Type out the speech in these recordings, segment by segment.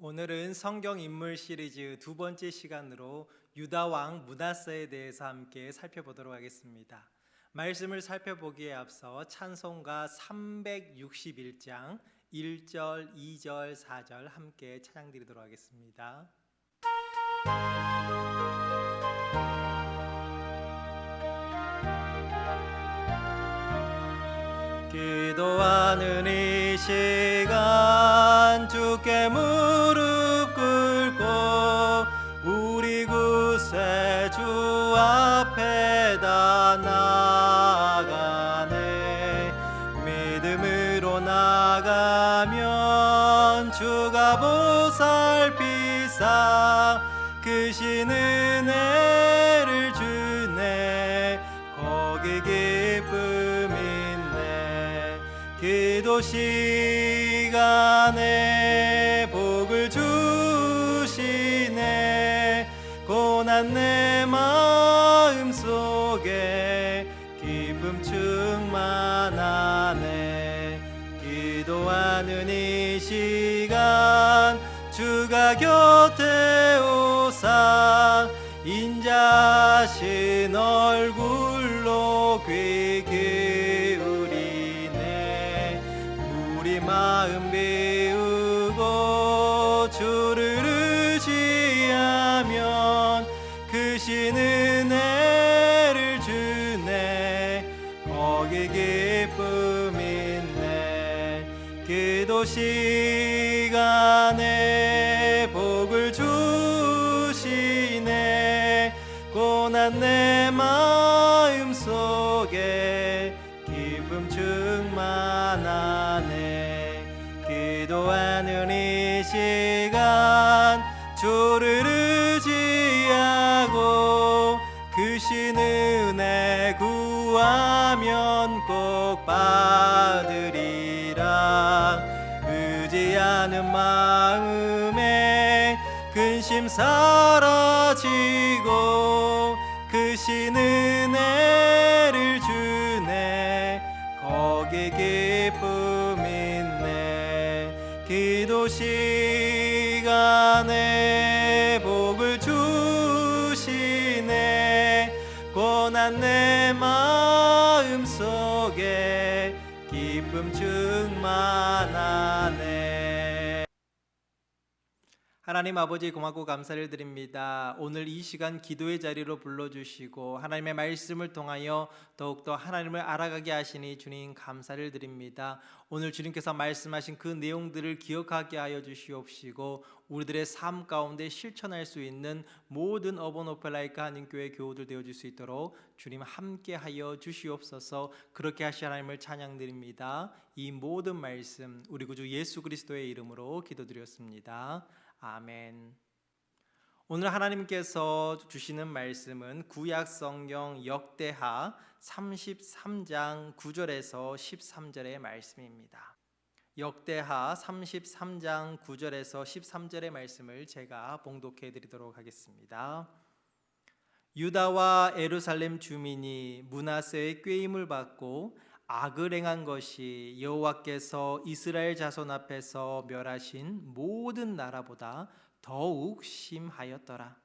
오늘은 성경 인물 시리즈 두 번째 시간으로 유다 왕 므낫세에 대해서 함께 살펴보도록 하겠습니다. 말씀을 살펴보기에 앞서 찬송가 361장 1절, 2절, 4절 함께 찬양드리도록 하겠습니다. 기도하는 이 시간 주께 무릎 꿇고 우리 구세주 앞에다 나아가네. 믿음으로 나가면 주가 보살피사 크신 은혜를 주네. 거기 기쁨 있네. 기도 시간에 복을 주시네. 고난 내 마음 속에 기쁨 충만하네. 기도하는 이 시간 주가 곁에 오사 인자신 얼굴로 귀 기울이네. 우리 마음 비우고 주를 의지하면 크신 은혜를 주네. 거기 기쁨 있네. 기도 시간에 복을 주시네. 고난 내 마음 속에 기쁨 충만하네. 기도하는 이 시간 주를 의지하고 크신 은혜 구하면 꼭 받으리라. 의지하는 마음에 근심 사라지고 크신 은혜를 주네. 거기 기쁨 있네. 기도 시간에 복을 주시네. 고난 내 마음 속에 기쁨 충만하네. 하나님 아버지 고맙고 감사를 드립니다. 오늘 이 시간 기도의 자리로 불러주시고 하나님의 말씀을 통하여 더욱더 하나님을 알아가게 하시니 주님 감사를 드립니다. 오늘 주님께서 말씀하신 그 내용들을 기억하게 하여 주시옵시고 우리들의 삶 가운데 실천할 수 있는 모든 어번 오펠라이카 하나님교회 교우들 되어줄 수 있도록 주님 함께 하여 주시옵소서. 그렇게 하시 하나님을 찬양드립니다. 이 모든 말씀 우리 구주 예수 그리스도의 이름으로 기도드렸습니다. 아멘. 오늘 하나님께서 주시는 말씀은 구약 성경 역대하 33장 9절에서 13절의 말씀입니다. 역대하 33장 9절에서 13절의 말씀을 제가 봉독해 드리도록 하겠습니다. 유다와 예루살렘 주민이 므낫세의 꾀임을 받고 악을 행한 것이 여호와께서 이스라엘 자손 앞에서 멸하신 모든 나라보다 더욱 심하였더라.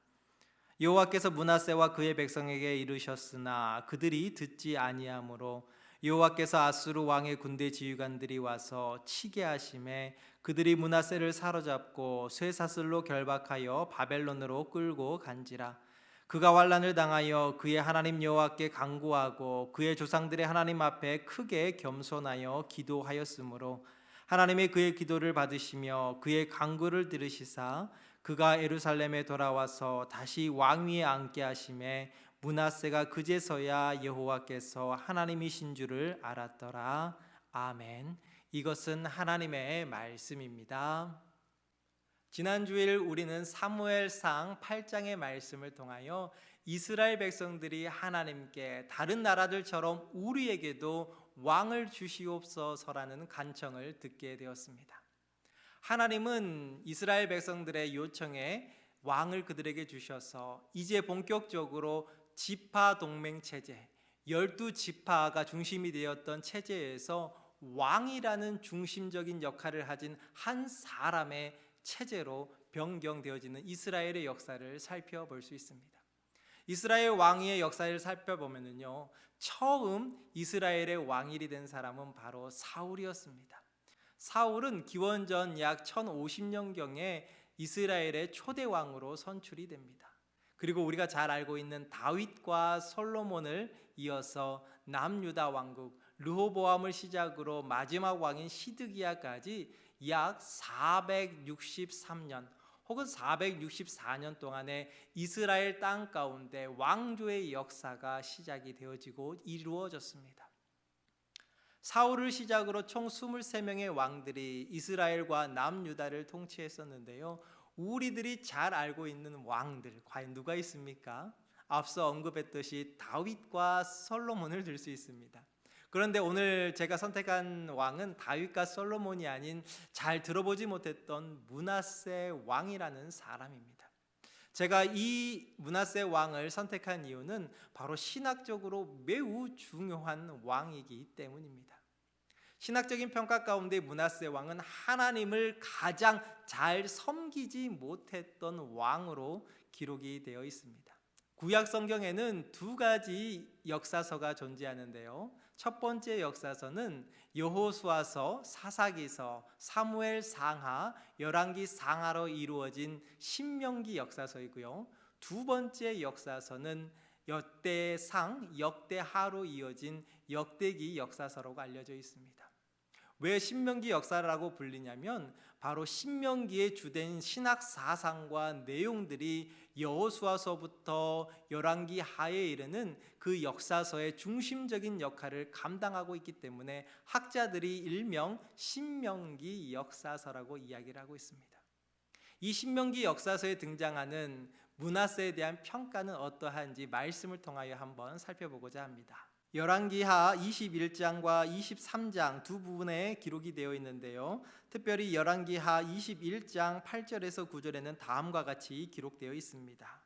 여호와께서 므낫세와 그의 백성에게 이르셨으나 그들이 듣지 아니하므로 여호와께서 아수르 왕의 군대 지휘관들이 와서 치게 하심에 그들이 므낫세를 사로잡고 쇠사슬로 결박하여 바벨론으로 끌고 간지라. 그가 환난을 당하여 그의 하나님 여호와께 간구하고 그의 조상들의 하나님 앞에 크게 겸손하여 기도하였으므로 하나님이 그의 기도를 받으시며 그의 간구를 들으시사 그가 예루살렘에 돌아와서 다시 왕위에 앉게 하심에 므낫세가 그제서야 여호와께서 하나님이신 줄을 알았더라. 아멘. 이것은 하나님의 말씀입니다. 지난 주일 우리는 사무엘상 8장의 말씀을 통하여 이스라엘 백성들이 하나님께 다른 나라들처럼 우리에게도 왕을 주시옵소서라는 간청을 듣게 되었습니다. 하나님은 이스라엘 백성들의 요청에 왕을 그들에게 주셔서 이제 본격적으로 지파 동맹 체제, 12지파가 중심이 되었던 체제에서 왕이라는 중심적인 역할을 가진 한 사람의 체제로 변경되어지는 이스라엘의 역사를 살펴볼 수 있습니다. 이스라엘 왕위의 역사를 살펴보면요, 처음 이스라엘의 왕이 된 사람은 바로 사울이었습니다. 사울은 기원전 약 1050년경에 이스라엘의 초대 왕으로 선출이 됩니다. 그리고 우리가 잘 알고 있는 다윗과 솔로몬을 이어서 남유다 왕국 르호보암을 시작으로 마지막 왕인 시드기야까지 약 463년 혹은 464년 동안의 이스라엘 땅 가운데 왕조의 역사가 시작이 되어지고 이루어졌습니다. 사울을 시작으로 총 23명의 왕들이 이스라엘과 남유다를 통치했었는데요, 우리들이 잘 알고 있는 왕들 과연 누가 있습니까? 앞서 언급했듯이 다윗과 솔로몬을 들 수 있습니다. 그런데 오늘 제가 선택한 왕은 다윗과 솔로몬이 아닌 잘 들어보지 못했던 므낫세 왕이라는 사람입니다. 제가 이 므낫세 왕을 선택한 이유는 바로 신학적으로 매우 중요한 왕이기 때문입니다. 신학적인 평가 가운데 므낫세 왕은 하나님을 가장 잘 섬기지 못했던 왕으로 기록이 되어 있습니다. 구약 성경에는 두 가지 역사서가 존재하는데요, 첫 번째 역사서는 여호수아서, 사사기서, 사무엘 상하, 열왕기 상하로 이루어진 신명기 역사서이고요, 두 번째 역사서는 역대상, 역대하로 이어진 역대기 역사서라고 알려져 있습니다. 왜 신명기 역사라고 불리냐면 바로 신명기의 주된 신학 사상과 내용들이 여호수아서부터 열왕기 하에 이르는 그 역사서의 중심적인 역할을 감당하고 있기 때문에 학자들이 일명 신명기 역사서라고 이야기를 하고 있습니다. 이 신명기 역사서에 등장하는 므낫세에 대한 평가는 어떠한지 말씀을 통하여 한번 살펴보고자 합니다. 열왕기하 21장과 23장 두 부분에 기록이 되어 있는데요, 특별히 열왕기하 21장 8절에서 9절에는 다음과 같이 기록되어 있습니다.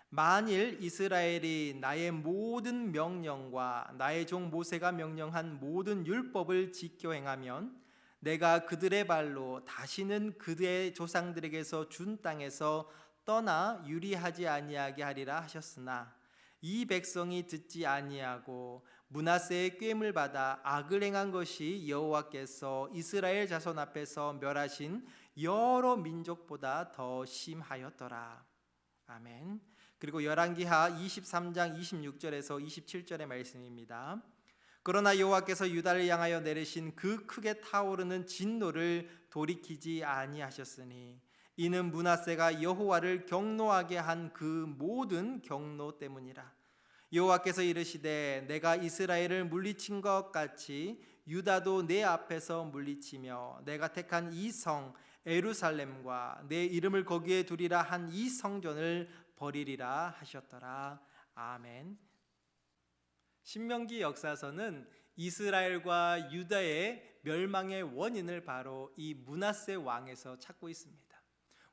만일 이스라엘이 나의 모든 명령과 나의 종 모세가 명령한 모든 율법을 지켜 행하면 내가 그들의 발로 다시는 그들의 조상들에게서 준 땅에서 떠나 유리하지 아니하게 하리라 하셨으나 이 백성이 듣지 아니하고 므낫세의 꾀임을 받아 악을 행한 것이 여호와께서 이스라엘 자손 앞에서 멸하신 여러 민족보다 더 심하였더라. 아멘. 그리고 열왕기하 23장 26절에서 27절의 말씀입니다. 그러나 여호와께서 유다를 향하여 내리신 그 크게 타오르는 진노를 돌이키지 아니하셨으니 이는 므낫세가 여호와를 경노하게 한 그 모든 경노 때문이라. 여호와께서 이르시되 내가 이스라엘을 물리친 것 같이 유다도 내 앞에서 물리치며 내가 택한 이 성 예루살렘과 내 이름을 거기에 두리라 한 이 성전을 버리리라 하셨더라. 아멘. 신명기 역사서는 이스라엘과 유다의 멸망의 원인을 바로 이 므낫세 왕에서 찾고 있습니다.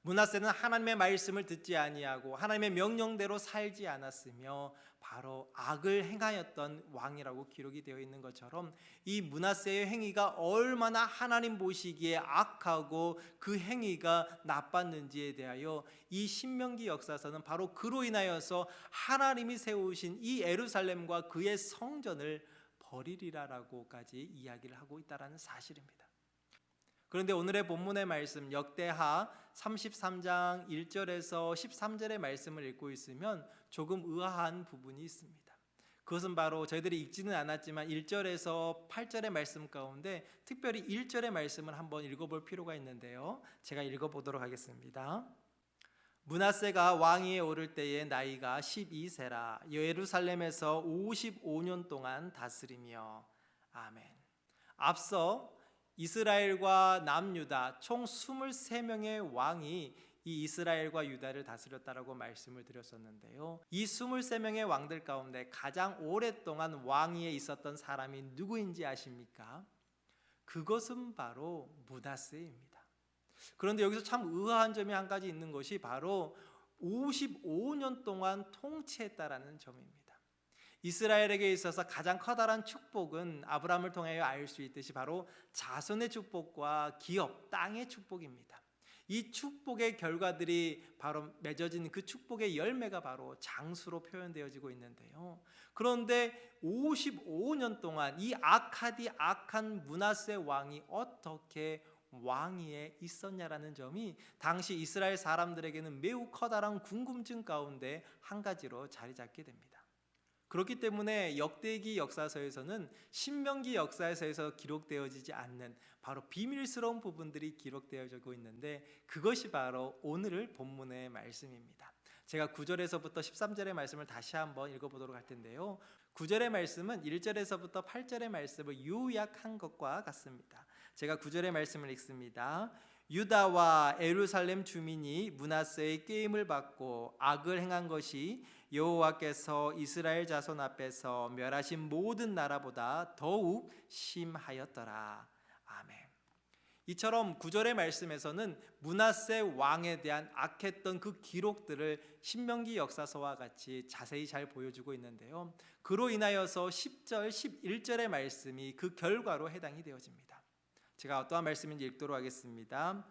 므낫세는 하나님의 말씀을 듣지 아니하고 하나님의 명령대로 살지 않았으며 바로 악을 행하였던 왕이라고 기록이 되어 있는 것처럼 이 므낫세의 행위가 얼마나 하나님 보시기에 악하고 그 행위가 나빴는지에 대하여 이 신명기 역사서는 바로 그로 인하여서 하나님이 세우신 이 예루살렘과 그의 성전을 버리리라라고까지 이야기를 하고 있다는 사실입니다. 그런데 오늘의 본문의 말씀 역대하 33장 1절에서 13절의 말씀을 읽고 있으면 조금 의아한 부분이 있습니다. 그것은 바로 저희들이 읽지는 않았지만 1절에서 8절의 말씀 가운데 특별히 1절의 말씀을 한번 읽어볼 필요가 있는데요, 제가 읽어보도록 하겠습니다. 므낫세가 왕위에 오를 때에 나이가 12세라 예루살렘에서 55년 동안 다스리며. 아멘. 앞서 이스라엘과 남유다 총 23명의 왕이 이 이스라엘과 유다를 다스렸다라고 말씀을 드렸었는데요, 이 23명의 왕들 가운데 가장 오랫동안 왕위에 있었던 사람이 누구인지 아십니까? 그것은 바로 므낫세입니다. 그런데 여기서 참 의아한 점이 한 가지 있는 것이 바로 55년 동안 통치했다라는 점입니다. 이스라엘에게 있어서 가장 커다란 축복은 아브라함을 통하여 알 수 있듯이 바로 자손의 축복과 기업, 땅의 축복입니다. 이 축복의 결과들이 바로 맺어진 그 축복의 열매가 바로 장수로 표현되어지고 있는데요. 그런데 55년 동안 이 악한 므낫세 왕이 어떻게 왕위에 있었냐라는 점이 당시 이스라엘 사람들에게는 매우 커다란 궁금증 가운데 한 가지로 자리 잡게 됩니다. 그렇기 때문에 역대기 역사서에서는 신명기 역사서에서 기록되어지지 않는 바로 비밀스러운 부분들이 기록되어지고 있는데, 그것이 바로 오늘 본문의 말씀입니다. 제가 9절에서부터 13절의 말씀을 다시 한번 읽어보도록 할 텐데요, 9절의 말씀은 1절에서부터 8절의 말씀을 요약한 것과 같습니다. 제가 9절의 말씀을 읽습니다. 유다와 예루살렘 주민이 므낫세의 꾀임을 받고 악을 행한 것이 여호와께서 이스라엘 자손 앞에서 멸하신 모든 나라보다 더욱 심하였더라. 아멘. 이처럼 9절의 말씀에서는 므낫세 왕에 대한 악했던 그 기록들을 신명기 역사서와 같이 자세히 잘 보여주고 있는데요, 그로 인하여서 10절, 11절의 말씀이 그 결과로 해당이 되어집니다. 제가 어떠한 말씀인지 읽도록 하겠습니다.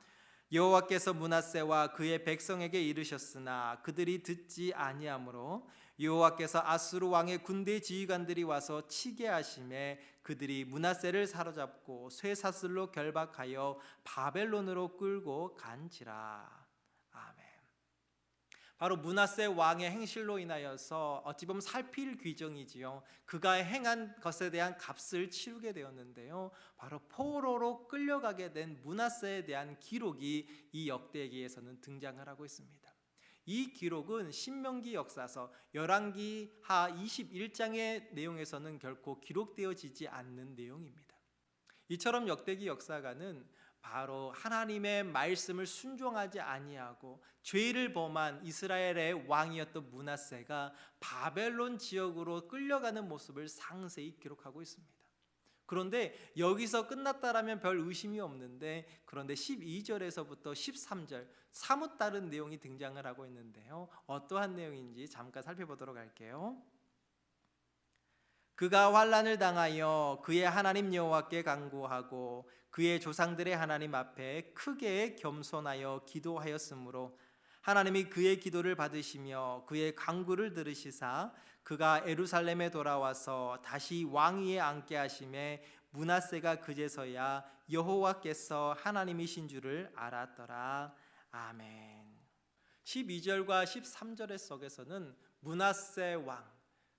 여호와께서 므낫세와 그의 백성에게 이르셨으나 그들이 듣지 아니하므로 여호와께서 아수르 왕의 군대 지휘관들이 와서 치게 하심에 그들이 므낫세를 사로잡고 쇠사슬로 결박하여 바벨론으로 끌고 간지라. 아멘. 바로 므낫세 왕의 행실로 인하여서 어찌 보면 살필 귀정이지요, 그가 행한 것에 대한 값을 치르게 되었는데요, 바로 포로로 끌려가게 된 므낫세에 대한 기록이 이 역대기에서는 등장을 하고 있습니다. 이 기록은 신명기 역사서 열왕기하 21장의 내용에서는 결코 기록되어지지 않는 내용입니다. 이처럼 역대기 역사가는 바로 하나님의 말씀을 순종하지 아니하고 죄를 범한 이스라엘의 왕이었던 므낫세가 바벨론 지역으로 끌려가는 모습을 상세히 기록하고 있습니다. 그런데 여기서 끝났다라면 별 의심이 없는데, 그런데 12절에서부터 13절 사뭇 다른 내용이 등장을 하고 있는데요, 어떠한 내용인지 잠깐 살펴보도록 할게요. 그가 환난을 당하여 그의 하나님 여호와께 간구하고 그의 조상들의 하나님 앞에 크게 겸손하여 기도하였으므로 하나님이 그의 기도를 받으시며 그의 간구를 들으시사 그가 예루살렘에 돌아와서 다시 왕위에 앉게 하심에 므낫세가 그제서야 여호와께서 하나님이신 줄을 알았더라. 아멘. 12절과 13절의 속에서는 므낫세 왕,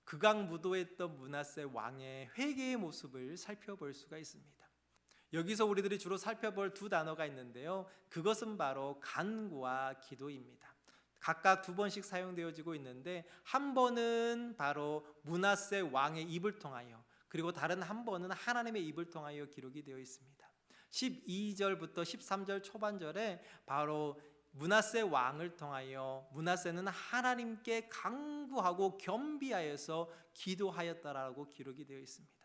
극악무도했던 므낫세 왕의 회개의 모습을 살펴볼 수가 있습니다. 여기서 우리들이 주로 살펴볼 두 단어가 있는데요, 그것은 바로 간구와 기도입니다. 각각 두 번씩 사용되어지고 있는데, 한 번은 바로 므낫세 왕의 입을 통하여, 그리고 다른 한 번은 하나님의 입을 통하여 기록이 되어 있습니다. 12절부터 13절 초반절에 바로 므낫세 왕을 통하여 므낫세는 하나님께 간구하고 겸비하여서 기도하였다라고 기록이 되어 있습니다.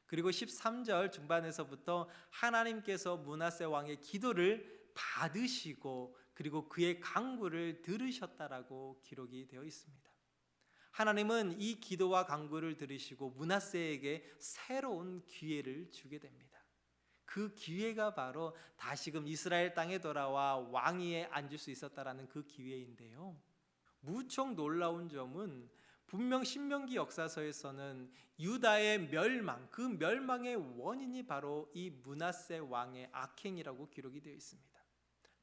그리고 13절 중반에서부터 하나님께서 므낫세 왕의 기도를 받으시고 그리고 그의 간구를 들으셨다라고 기록이 되어 있습니다. 하나님은 이 기도와 간구를 들으시고 므낫세에게 새로운 기회를 주게 됩니다. 그 기회가 바로 다시금 이스라엘 땅에 돌아와 왕위에 앉을 수 있었다라는 그 기회인데요, 무척 놀라운 점은 분명 신명기 역사서에서는 유다의 멸망, 그 멸망의 원인이 바로 이 므낫세 왕의 악행이라고 기록이 되어 있습니다.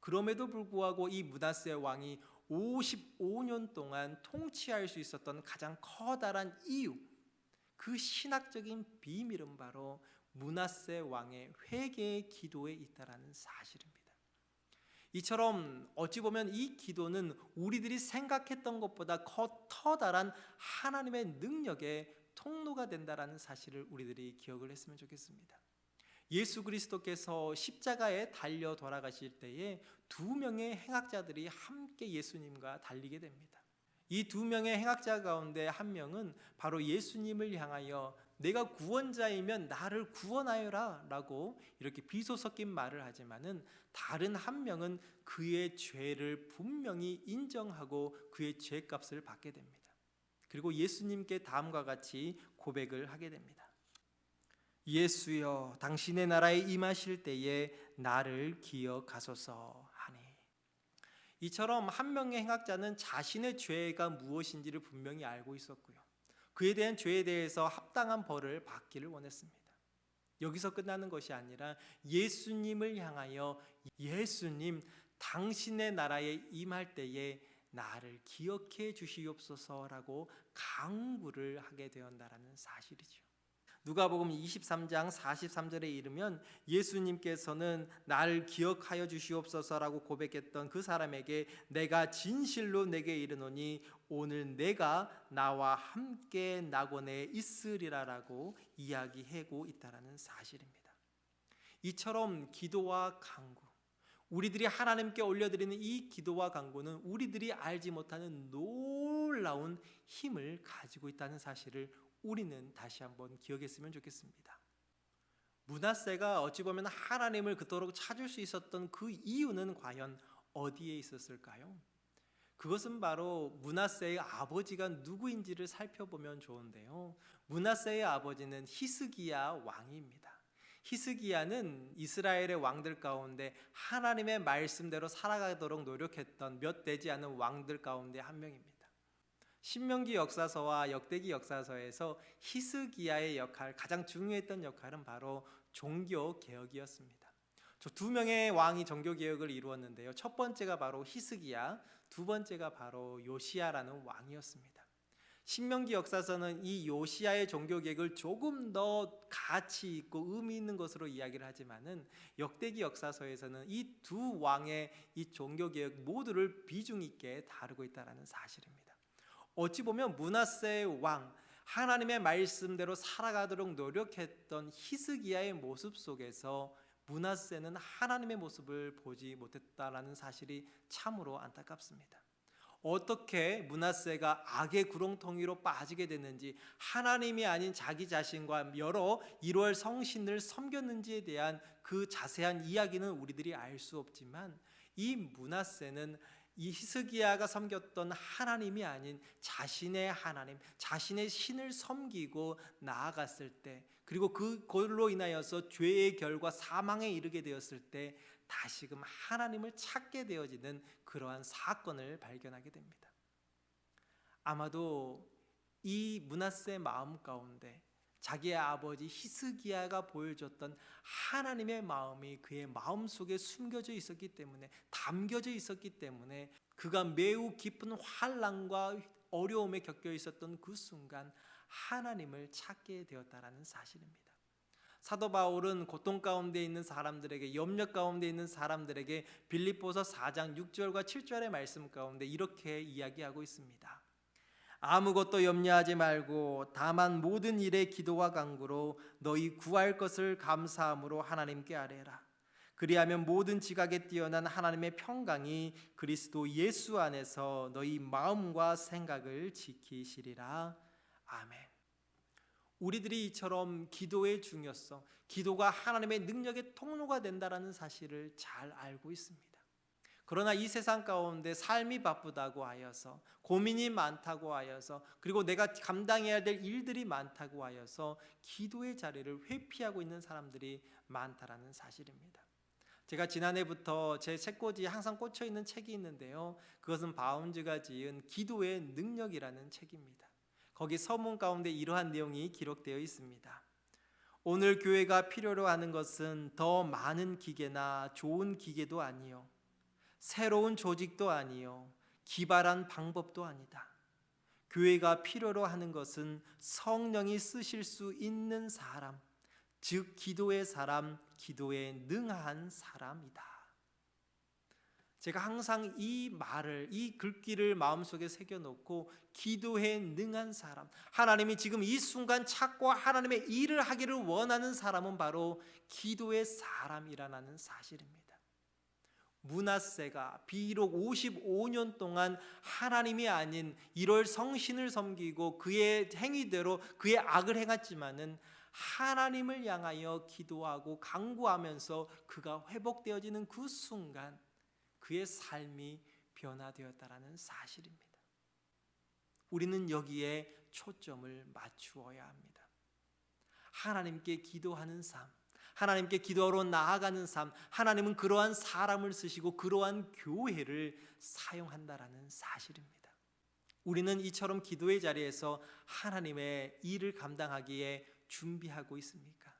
그럼에도 불구하고 이 므낫세 왕이 55년 동안 통치할 수 있었던 가장 커다란 이유, 그 신학적인 비밀은 바로 므낫세 왕의 회개의 기도에 있다라는 사실입니다. 이처럼 어찌 보면 이 기도는 우리들이 생각했던 것보다 커다란 하나님의 능력의 통로가 된다라는 사실을 우리들이 기억을 했으면 좋겠습니다. 예수 그리스도께서 십자가에 달려 돌아가실 때에 두 명의 행악자들이 함께 예수님과 달리게 됩니다. 이 두 명의 행악자 가운데 한 명은 바로 예수님을 향하여 내가 구원자이면 나를 구원하여라 라고 이렇게 비소 섞인 말을 하지만은, 다른 한 명은 그의 죄를 분명히 인정하고 그의 죄값을 받게 됩니다. 그리고 예수님께 다음과 같이 고백을 하게 됩니다. 예수여, 당신의 나라에 임하실 때에 나를 기억하소서 하니. 이처럼 한 명의 행악자는 자신의 죄가 무엇인지를 분명히 알고 있었고요. 그에 대한 죄에 대해서 합당한 벌을 받기를 원했습니다. 여기서 끝나는 것이 아니라 예수님을 향하여 예수님, 당신의 나라에 임할 때에 나를 기억해 주시옵소서라고 간구를 하게 되었다는 사실이죠. 누가복음 23장 43절에 이르면 예수님께서는 나를 기억하여 주시옵소서라고 고백했던 그 사람에게 내가 진실로 내게 이르노니 오늘 내가 나와 함께 낙원에 있으리라라고 이야기하고 있다는 사실입니다. 이처럼 기도와 간구, 우리들이 하나님께 올려드리는 이 기도와 간구는 우리들이 알지 못하는 놀라운 힘을 가지고 있다는 사실을 우리는 다시 한번 기억했으면 좋겠습니다. 므낫세가 어찌 보면 하나님을 그토록 찾을 수 있었던 그 이유는 과연 어디에 있었을까요? 그것은 바로 므낫세의 아버지가 누구인지를 살펴보면 좋은데요. 므낫세의 아버지는 히스기야 왕입니다. 히스기야는 이스라엘의 왕들 가운데 하나님의 말씀대로 살아가도록 노력했던 몇 되지 않은 왕들 가운데 한 명입니다. 신명기 역사서와 역대기 역사서에서 히스기야의 역할, 가장 중요했던 역할은 바로 종교 개혁이었습니다. 두 명의 왕이 종교 개혁을 이루었는데요. 첫 번째가 바로 히스기야, 두 번째가 바로 요시야라는 왕이었습니다. 신명기 역사서는 이 요시야의 종교 개혁을 조금 더 가치 있고 의미 있는 것으로 이야기를 하지만은 역대기 역사서에서는 이 두 왕의 이 종교 개혁 모두를 비중 있게 다루고 있다는 사실입니다. 어찌 보면 므낫세의 왕, 하나님의 말씀대로 살아가도록 노력했던 히스기야의 모습 속에서 므낫세는 하나님의 모습을 보지 못했다라는 사실이 참으로 안타깝습니다. 어떻게 므낫세가 악의 구렁텅이로 빠지게 됐는지, 하나님이 아닌 자기 자신과 여러 이루어질 성신을 섬겼는지에 대한 그 자세한 이야기는 우리들이 알 수 없지만, 이 므낫세는 이 히스기야가 섬겼던 하나님이 아닌 자신의 하나님, 자신의 신을 섬기고 나아갔을 때, 그리고 그걸로 인하여서 죄의 결과 사망에 이르게 되었을 때 다시금 하나님을 찾게 되어지는 그러한 사건을 발견하게 됩니다. 아마도 이 므낫세 마음 가운데 자기의 아버지 히스기야가 보여줬던 하나님의 마음이 그의 마음속에 숨겨져 있었기 때문에, 담겨져 있었기 때문에 그가 매우 깊은 환난과 어려움에 겪여 있었던 그 순간 하나님을 찾게 되었다라는 사실입니다. 사도 바울은 고통 가운데 있는 사람들에게, 염려 가운데 있는 사람들에게 빌립보서 4장 6절과 7절의 말씀 가운데 이렇게 이야기하고 있습니다. 아무것도 염려하지 말고 다만 모든 일에 기도와 간구로 너희 구할 것을 감사함으로 하나님께 아뢰라. 그리하면 모든 지각에 뛰어난 하나님의 평강이 그리스도 예수 안에서 너희 마음과 생각을 지키시리라. 아멘. 우리들이 이처럼 기도의 중요성, 기도가 하나님의 능력의 통로가 된다는 사실을 잘 알고 있습니다. 그러나 이 세상 가운데 삶이 바쁘다고 하여서, 고민이 많다고 하여서, 그리고 내가 감당해야 될 일들이 많다고 하여서 기도의 자리를 회피하고 있는 사람들이 많다라는 사실입니다. 제가 지난해부터 제 책꽂이에 항상 꽂혀 있는 책이 있는데요, 그것은 바운즈가 지은 기도의 능력이라는 책입니다. 거기 서문 가운데 이러한 내용이 기록되어 있습니다. 오늘 교회가 필요로 하는 것은 더 많은 기계나 좋은 기계도 아니요, 새로운 조직도 아니요, 기발한 방법도 아니다. 교회가 필요로 하는 것은 성령이 쓰실 수 있는 사람, 즉 기도의 사람, 기도에 능한 사람이다. 제가 항상 이 말을, 이 글귀를 마음속에 새겨놓고 기도에 능한 사람, 하나님이 지금 이 순간 찾고 하나님의 일을 하기를 원하는 사람은 바로 기도의 사람이라는 사실입니다. 므낫세가 비록 55년 동안 하나님이 아닌 이럴 성신을 섬기고 그의 행위대로 그의 악을 행했지만은 하나님을 향하여 기도하고 간구하면서 그가 회복되어지는 그 순간 그의 삶이 변화되었다라는 사실입니다. 우리는 여기에 초점을 맞추어야 합니다. 하나님께 기도하는 삶, 하나님께 기도하러 나아가는 삶, 하나님은 그러한 사람을 쓰시고 그러한 교회를 사용한다라는 사실입니다. 우리는 이처럼 기도의 자리에서 하나님의 일을 감당하기에 준비하고 있습니까?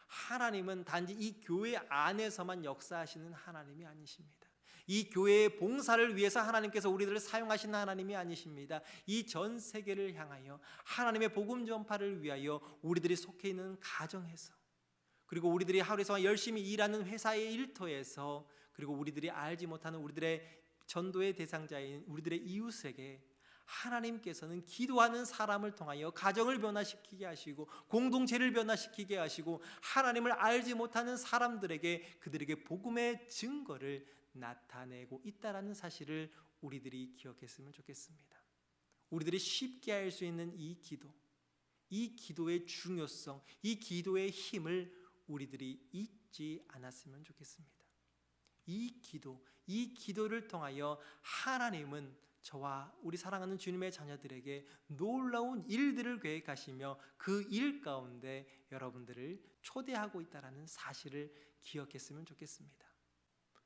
하나님은 단지 이 교회 안에서만 역사하시는 하나님이 아니십니다. 이 교회의 봉사를 위해서 하나님께서 우리들을 사용하시는 하나님이 아니십니다. 이 전 세계를 향하여 하나님의 복음 전파를 위하여 우리들이 속해 있는 가정에서, 그리고 우리들이 하루에 열심히 일하는 회사의 일터에서, 그리고 우리들이 알지 못하는 우리들의 전도의 대상자인 우리들의 이웃에게 하나님께서는 기도하는 사람을 통하여 가정을 변화시키게 하시고 공동체를 변화시키게 하시고 하나님을 알지 못하는 사람들에게 그들에게 복음의 증거를 나타내고 있다라는 사실을 우리들이 기억했으면 좋겠습니다. 우리들이 쉽게 할 수 있는 이 기도, 이 기도의 중요성, 이 기도의 힘을 우리들이 잊지 않았으면 좋겠습니다. 이 기도를 통하여 하나님은 저와 우리 사랑하는 주님의 자녀들에게 놀라운 일들을 계획하시며 그 일 가운데 여러분들을 초대하고 있다는 사실을 기억했으면 좋겠습니다.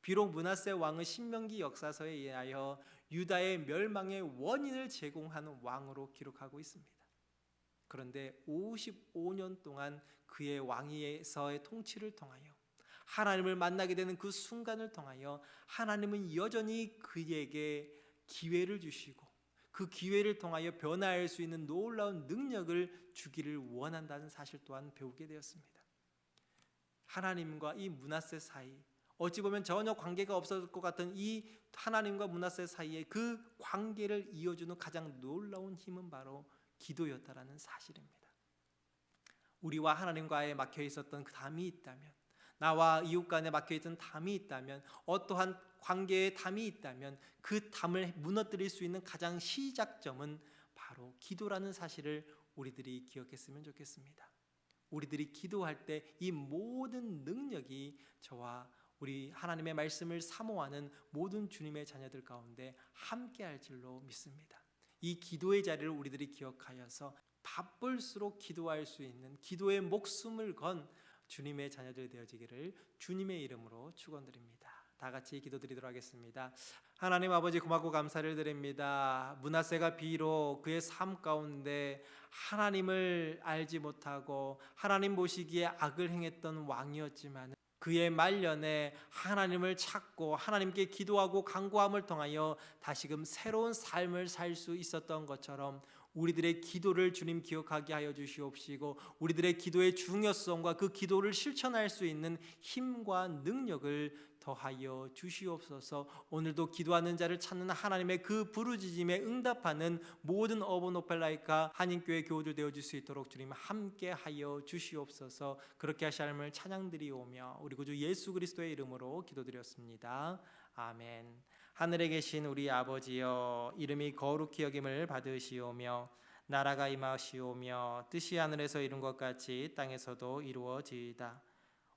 비록 므낫세 왕은 신명기 역사서에 의하여 유다의 멸망의 원인을 제공하는 왕으로 기록하고 있습니다. 그런데 55년 동안 그의 왕위에서의 통치를 통하여 하나님을 만나게 되는 그 순간을 통하여 하나님은 여전히 그에게 기회를 주시고 그 기회를 통하여 변화할 수 있는 놀라운 능력을 주기를 원한다는 사실 또한 배우게 되었습니다. 하나님과 이 므낫세 사이, 어찌 보면 전혀 관계가 없었을 것 같은 이 하나님과 므낫세 사이의 그 관계를 이어주는 가장 놀라운 힘은 바로 기도였다라는 사실입니다. 우리와 하나님과에 막혀 있었던 그 담이 있다면, 나와 이웃 간에 막혀있던 담이 있다면, 어떠한 관계의 담이 있다면 그 담을 무너뜨릴 수 있는 가장 시작점은 바로 기도라는 사실을 우리들이 기억했으면 좋겠습니다. 우리들이 기도할 때 이 모든 능력이 저와 우리 하나님의 말씀을 사모하는 모든 주님의 자녀들 가운데 함께할 줄로 믿습니다. 이 기도의 자리를 우리들이 기억하여서 바쁠수록 기도할 수 있는 기도의 목숨을 건 주님의 자녀들 되어지기를 주님의 이름으로 축원드립니다. 다 같이 기도드리도록 하겠습니다. 하나님 아버지, 고맙고 감사를 드립니다. 므낫세가 비록 그의 삶 가운데 하나님을 알지 못하고 하나님 보시기에 악을 행했던 왕이었지만 그의 말년에 하나님을 찾고 하나님께 기도하고 간구함을 통하여 다시금 새로운 삶을 살 수 있었던 것처럼 우리들의 기도를 주님 기억하게 하여 주시옵시고 우리들의 기도의 중요성과 그 기도를 실천할 수 있는 힘과 능력을 더하여 주시옵소서. 오늘도 기도하는 자를 찾는 하나님의 그 부르짖음에 응답하는 모든 어본 오펠라이카 한인교회 교우들 되어줄 수 있도록 주님 함께 하여 주시옵소서. 그렇게 하실 하나님을 찬양드리오며 우리 구주 예수 그리스도의 이름으로 기도드렸습니다. 아멘. 하늘에 계신 우리 아버지여, 이름이 거룩히 여김을 받으시오며 나라가 임하시오며 뜻이 하늘에서 이룬 것 같이 땅에서도 이루어지이다.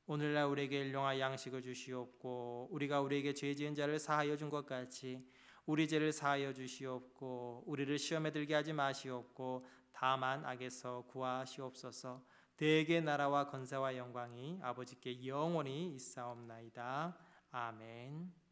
오늘날 우리에게 일용할 양식을 주시옵고 우리가 우리에게 죄 지은 자를 사하여 준 것 같이 우리 죄를 사하여 주시옵고 우리를 시험에 들게 하지 마시옵고 다만 악에서 구하시옵소서. 대개 나라와 권세와 영광이 아버지께 영원히 있사옵나이다. 아멘.